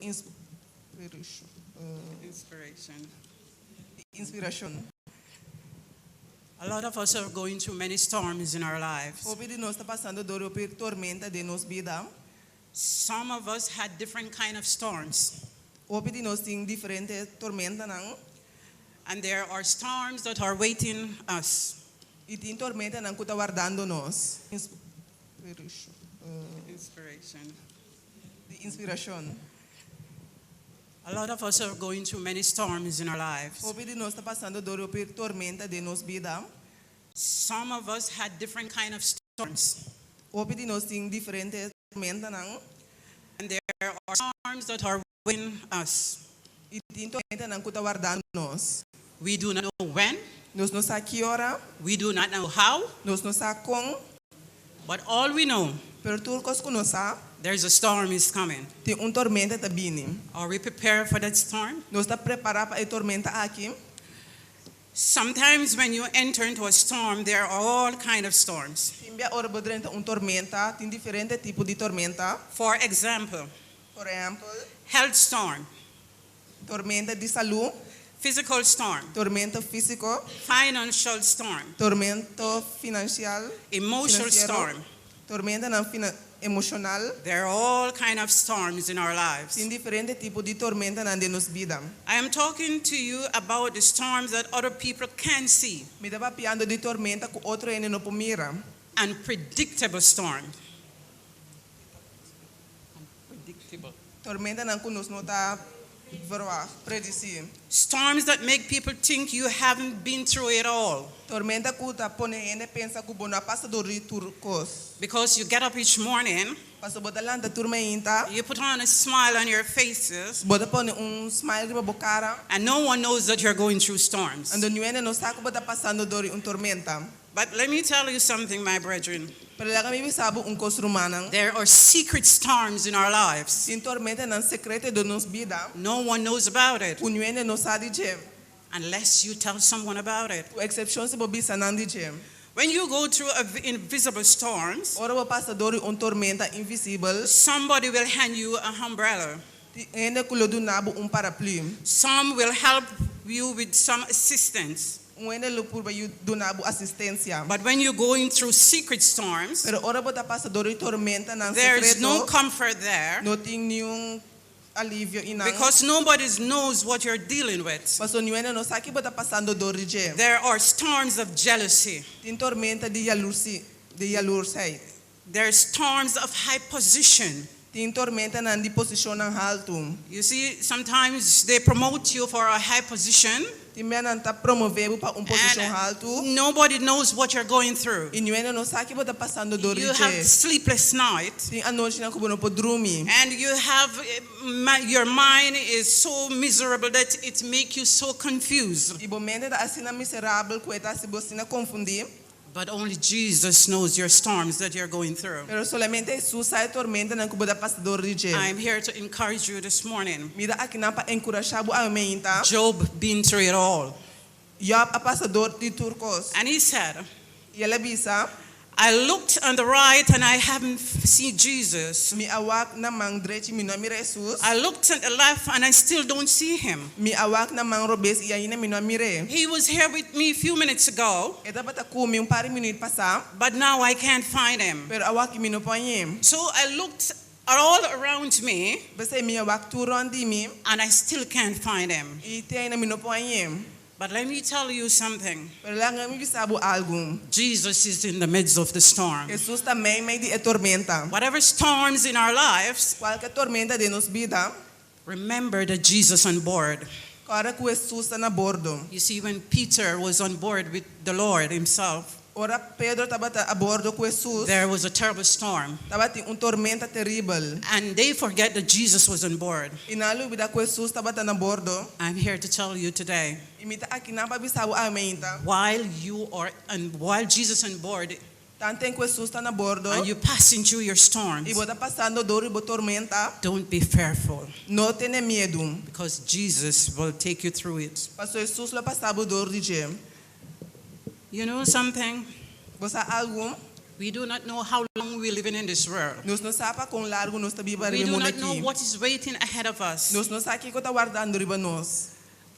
Inspiration. Inspiration. Inspiration. A lot of us are going through many storms in our lives. Hope de nós está passando por uma tormenta de nos vida. Some of us had different kind of storms. Hope de nós tem diferentes tormentas não. And there are storms that are waiting us. E tem tormenta não que está guardando nós. Inspiration. Inspiration. Inspiration. A lot of us are going through many storms in our lives. Hope de nós está passando por uma tormenta de nos vida. Some of us had different kind of storms. Hope de nós tem diferentes tormentas não. And there are storms that are waiting us. E tem tormenta não que está guardando nós. We do not know when. Nós não sabemos que hora. We do not know how. Nós não sabemos como. But all we know, Pero tudo que nós sabemos, there's a storm is coming. tem tormenta tá vindo. Are we prepared for that storm? Nós está preparado para a tormenta aqui. Sometimes when you enter into a storm, there are all kind of storms. Tem hora durante tormenta, tem diferentes tipos de tormenta. For example, Por exemplo, health storm, tormenta de saúde, physical storm, tormenta físico, financial storm, tormenta financiero, emotional storm. tormenta emocional. There are all kind of storms in our lives. Tem diferentes tipos de tormenta na nossa vida. I am talking to you about the storms that other people can see. Me estava piando de tormenta que outro ainda não mira. Unpredictable storm. Unpredictable. Tormenta não que nós não está predicir. Storms that make people think you haven't been through it all. Tormenta que está pone ainda pensa que bona passa do turcos. Because you get up each morning, Passa bota lá da tormenta. you put on a smile on your faces, Bota pone smile riba bocara. and no one knows that you're going through storms. Ando niwene no saco bota passando dori tormenta. But let me tell you something, my brethren. Pero lá kami bisabo costo rumana. There are secret storms in our lives. Sin tormenta nan secreto de nos vida. No one knows about it Uniwene no sa dice. unless you tell someone about it. O exception se bobisa nan dice. When you go through invisible storms, Ora bo passa dori tormenta invisible. somebody will hand you an umbrella. Ende kulo do nabo parapluie. Some will help you with some assistance. Uende lo purba you do nabo assistência. But when you're going through secret storms, Pero ora bo ta passa dori tormenta nan there's secreto. no comfort there No ting nenhum alívio inang. because nobody knows what you're dealing with. Paso niwene no sa que bota passando dori je. There are storms of jealousy. Tin tormenta de jaloersheid. There are storms of high position. Tin tormenta nan di position ng alto. You see, sometimes they promote you for a high position Tin menan ta promover pa position and alto. nobody knows what you're going through. E niwene no sa que bota passando dori You have je. sleepless nights. Tin anoche na kubono po drumi. And you have, your mind is so miserable that it makes you so confused. Ibo mente da asina miserable kueta si bosina confundir. But only Jesus knows your storms that you're going through. Pero solamente Jesus sabe tormenta nan kuboda passador je. I'm here to encourage you this morning. Mida akina pa encouragear bu aumenta. Job been through it all. Job a passador de turcos. And he said, E ela bisa I looked on the right and I haven't seen Jesus. mi awak na mang direito mi no mira Jesus. I looked on the left and I still don't see him. Mi awak na mang robes iya ina mi no mire. He was here with me a few minutes ago, Eta bata kumi pari minute pasa. but now I can't find him. Pero awak mi no ponye. So I looked all around me Bese mi awak turon di mi. and I still can't find him. Ite ina mi no ponye. But let me tell you something. Pero lang mi bisa bu algo. Jesus is in the midst of the storm. Jesus também meio de tormenta. Whatever storms in our lives, Qualquer tormenta de nos vida. remember that Jesus on board. Ora que Jesus está na bordo. You see, when Peter was on board with the Lord himself, Ora Pedro estava a bordo com Jesus. there was a terrible storm. Estava tem tormenta terrível. And they forget that Jesus was on board. E na vida com Jesus estava na bordo. I'm here to tell you today, Imita aqui na bisabo aumenta. while Jesus on board Tanto em que Jesus está na bordo. and you passing through your storms, E bota passando dor e tormenta. don't be fearful, Não tenha medo. because Jesus will take you through it. Pastor Jesus lo passava dor de je. You know something? Você algo? We do not know how long we're living in this world. Nós não sabe quão largo nós está We vivendo do mundo not know aqui. what is waiting ahead of us. Nós não sabe o que está guardando riba nós.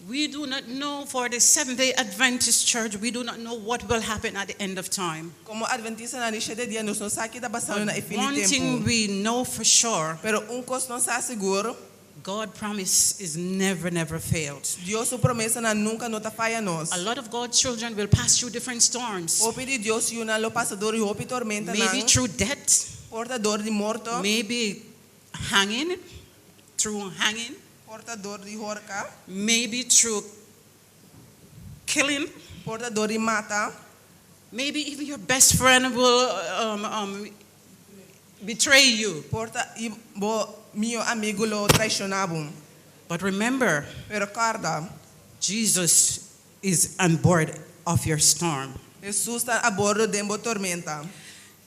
We do not know for the Seventh-day Adventist Church, we do not know what will happen at the end of time. Como adventista na lixa de dia, nós não sabe o que está passando na fim One de thing tempo. we know for sure, Pero coisa não está seguro. God's promise is never failed. Deus sua promessa na nunca não está falha nós. A lot of God's children will pass through different storms. Hope de Deus e una lo passador e hope tormenta Maybe nang through death, portador de morto, maybe hanging, through hanging, portador de horca, maybe through killing, portador de mata, maybe even your best friend will betray you. porta e bo mio amigo lo traicionavo. But remember, Pero carda, Jesus is on board of your storm. Jesus está a bordo de uma tormenta.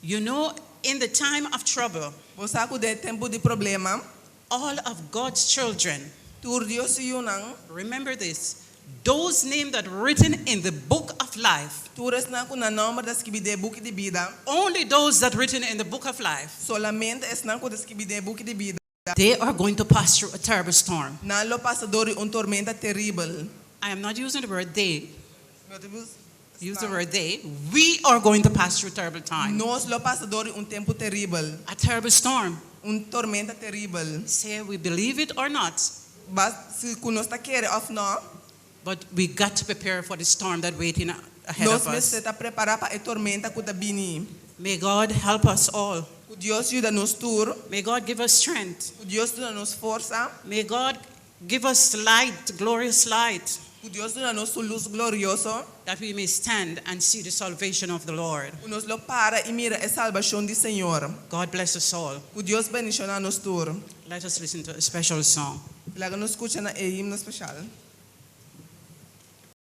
You know, in the time of trouble, Você sabe de tempo de problema, all of God's children, tur Deus e unang, remember this, those names that are written in the book of life, turas na ko na nome das que de book de vida, only those that are written in the book of life, solamente es na ko das que de book de vida. they are going to pass through a terrible storm. Na lo passador de tormenta terrible. I am not using the word they, use the word they. We are going to pass through a terrible time, Nós lo passador de tempo terrible, a terrible storm. tormenta terrible. Say we believe it or not, Mas se nós está querer of não, but we got to prepare for the storm that waiting ahead nós of mesmo us. está preparar para a tormenta que está vindo. May God help us all. Que Deus ajuda nos tur, May God give us strength. que Deus dá nos força, May God give us light, glorious light, que Deus dá nos luz glorioso, that we may stand and see the salvation of the Lord. que nos lo para e mira a salvação do Senhor. God bless us all. Que Deus bendiga nos tur. Let us listen to a special song. Laga nos escuta na himno especial.